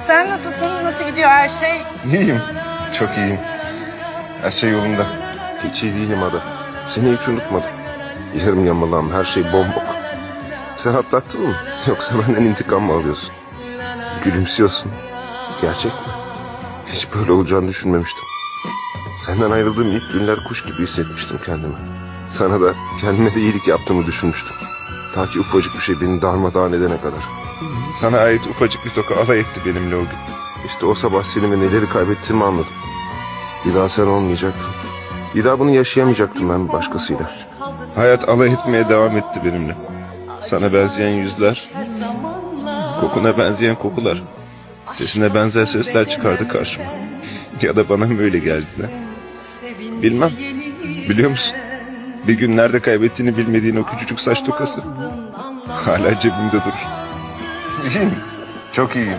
Sen nasılsın? Nasıl gidiyor her şey? İyiyim. Çok iyiyim. Her şey yolunda. Hiç iyi değilim Ada. Seni hiç unutmadım. Yarım yamalağım, her şey bombok. Sen atlattın mı? Yoksa benden intikam mı alıyorsun? Gülümsüyorsun. Gerçek mi? Hiç böyle olacağını düşünmemiştim. Senden ayrıldığım ilk günler kuş gibi hissetmiştim kendimi. Sana da kendime de iyilik yaptığımı düşünmüştüm. Ta ki ufacık bir şey beni darmadağın edene kadar. Sana ait ufacık bir toka alay etti benimle o gün. İşte o sabah Selim'e neleri kaybettiğimi anladım. Bir daha sen olmayacaktın. Bir daha bunu yaşayamayacaktım ben başkasıyla. Hayat alay etmeye devam etti benimle. Sana benzeyen yüzler, kokuna benzeyen kokular, sesine benzer sesler çıkardı karşıma. Ya da bana mı öyle geldiler? Bilmem. Biliyor musun? Bir gün nerede kaybettiğini bilmediğin o küçücük saç tokası hala cebimde durur. İyiyim. Çok iyiyim.